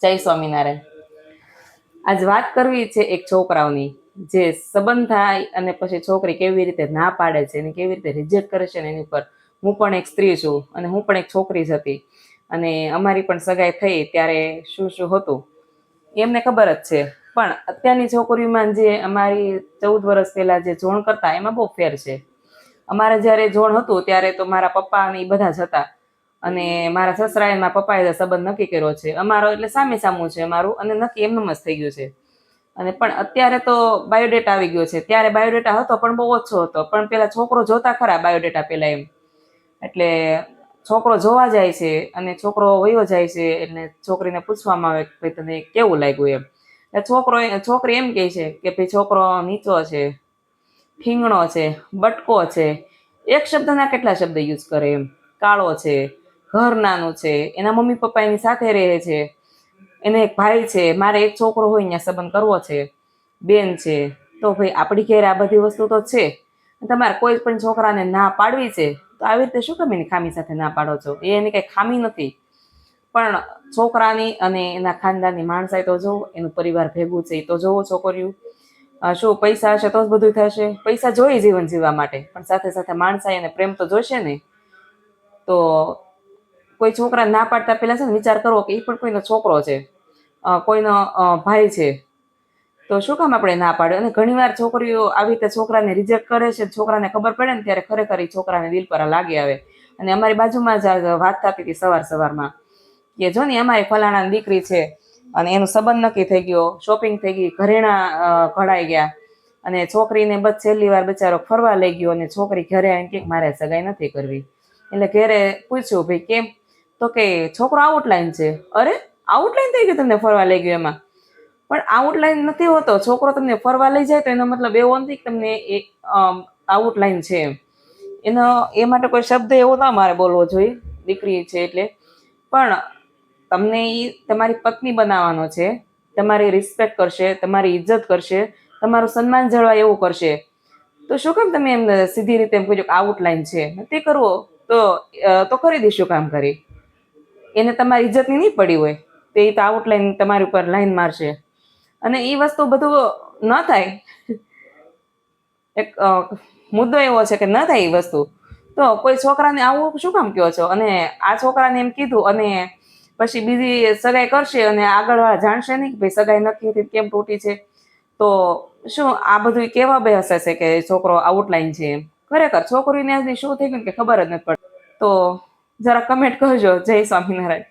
જય સ્વામિનારાયણ. આજ વાત કરવી છે એક છોકરાઓની, જે સંબંધ થાય અને પછી છોકરી કેવી રીતે ના પાડે છે અને કેવી રીતે રિજેક્ટ કરે છે ને એની પર. હું પણ એક સ્ત્રી છું અને હું પણ એક છોકરી જ હતી, અને અમારી પણ સગાઈ થઈ ત્યારે શું શું હતું એમને ખબર જ છે. પણ અત્યારની છોકરીઓમાં જે અમારી 14 વર્ષ પહેલા જે જોણ કરતા એમાં બહુ ફેર છે. અમારે જ્યારે જોણ હતું ત્યારે તો મારા પપ્પા ને એ બધા જ હતા, અને મારા સસરાએ મારા પપ્પાએ સંબંધ નક્કી કર્યો છે અમારો, એટલે સામે સામું છે અમારું, અને નક્કી એમનેમ જ થઈ ગયું છે. અને પણ અત્યારે તો બાયોડેટા આવી ગયો છે. ત્યારે બાયોડેટા હતો પણ બહુ ઓછો હતો, પણ પેલા છોકરો જોતા ખરા બાયોડેટા પેલા એમ. એટલે છોકરો જોવા જાય છે અને છોકરો વયો જાય છે, એટલે છોકરીને પૂછવામાં આવે કે ભાઈ તને કેવું લાગ્યું એમ. એટલે છોકરી એમ કહે છે કે ભાઈ છોકરો નીચો છે, ઠીંગણો છે, બટકો છે, એક શબ્દના કેટલા શબ્દ યુઝ કરે એમ. કાળો છે, ઘર નાનું છે, એના મમ્મી પપ્પા એની સાથે રહે છે, એને એક ભાઈ છે, મારે એક છોકરો હોય ત્યાં સંબંધ કરવો છે, બેન છે. તો ભાઈ આપણી ઘેર આ બધી વસ્તુ તો છે, તમારે કોઈ પણ છોકરાને ના પાડવી છે તો આવી રીતે શું કામ એની ખામી સાથે ના પાડો છો? એ એની કઈ ખામી નથી, પણ છોકરાની અને એના ખાનદાનની માણસાઈ તો જોવો, એનું પરિવાર ભેગું છે એ તો જોવો. છોકરીઓ શું પૈસા હશે તો જ બધું થશે? પૈસા જોઈએ જીવન જીવવા માટે, પણ સાથે સાથે માણસાઈ અને પ્રેમ તો જોઈશે ને. તો કોઈ છોકરા ના પાડતા પહેલા છે ને વિચાર કરવો કે એ પણ કોઈનો છોકરો છે, કોઈનો ભાઈ છે, તો શું કામ આપણે ના પાડે? અને ઘણીવાર છોકરીઓ આવી રીતે છોકરાને રિજેક્ટ કરે છે. છોકરાને ખબર પડે ને ત્યારે ખરેખર એ છોકરાને દિલ પર લાગી આવે. અને અમારી બાજુમાં જ વાત થતી હતી સવારમાં કે જો ને અમારી ફલાણાની દીકરી છે અને એનું સંબંધ નક્કી થઈ ગયો, શોપિંગ થઈ ગઈ, ઘરેણા ઘડાઈ ગયા, અને છોકરીને બસ છેલ્લી વાર બચારો ફરવા લઈ ગયો, અને છોકરી ઘરે આવીને કે મારે સગાઈ નથી કરવી. એટલે ઘરે પૂછ્યું ભાઈ કેમ? તો કે છોકરો આઉટલાઈન છે. અરે આઉટલાઈન થઈ ગયું તમને ફરવા લઈ ગયો એમાં? પણ આઉટલાઈન નથી હોતો. છોકરો તમને ફરવા લઈ જાય તો એનો મતલબ એવો નથી કે તમને એ આઉટલાઈન છે એમ. એનો એ માટે કોઈ શબ્દ એવો ના મારે બોલવો જોઈએ, દીકરી છે એટલે. પણ તમને એ તમારી પત્ની બનાવવાનો છે, તમારી રિસ્પેક્ટ કરશે, તમારી ઇજ્જત કરશે, તમારું સન્માન જળવાય એવું કરશે. તો શું કામ તમે એમ સીધી રીતે એમ કહો આઉટલાઈન છે? નથી કરવો તો કરી દઈશું કામ કરી. એને તમારી ઇજ્જતની નહીં પડી હોય તો એ તો આઉટલાઈન તમારી ઉપર લાઈન મારશે. અને એ વસ્તુ બધું ન થાય. એક મુદ્દો એવો છે કે ન થાય એ વસ્તુ. તો કોઈ છોકરાને આવું શું કામ કહો છો? અને આ છોકરાને એમ કીધું અને પછી બીજી સગાઈ કરશે, અને આગળ વાળા જાણશે નહીં કે ભાઈ સગાઈ નક્કી હતી કેમ તૂટી છે. તો શું આ બધું કેવા બે હશે કે છોકરો આઉટલાઈન છે એમ? ખરેખર છોકરીને આજની શું થઈ ગયું કે ખબર જ નથી પડતી. તો જરા કમેન્ટ કરજો. જય સ્વામિનારાયણ.